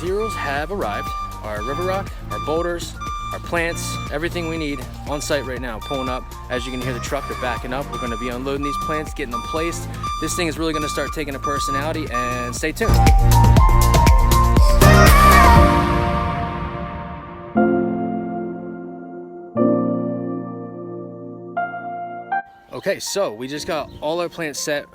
zeros have arrived. Our river rock, our boulders, our plants, everything we need on site right now, pulling up. As you can hear the truck, they're backing up. We're gonna be unloading these plants, getting them placed. This thing is really gonna start taking a personality, and stay tuned. Okay, so we just got all our plants set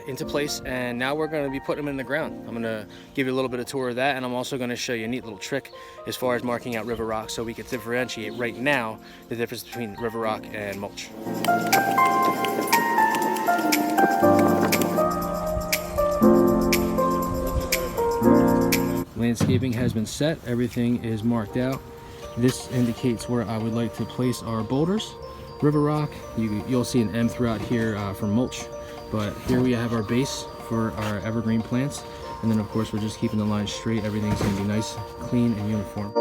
into place, and now we're gonna be putting them in the ground. I'm gonna give you a little bit of tour of that, and I'm also gonna show you a neat little trick as far as marking out river rock so we can differentiate right now the difference between river rock and mulch. Landscaping has been set, everything is marked out. This indicates where I would like to place our boulders. River rock, you'll see an M throughout here for mulch, but here we have our base for our evergreen plants, and then of course we're just keeping the line straight. Everything's going to be nice, clean, and uniform.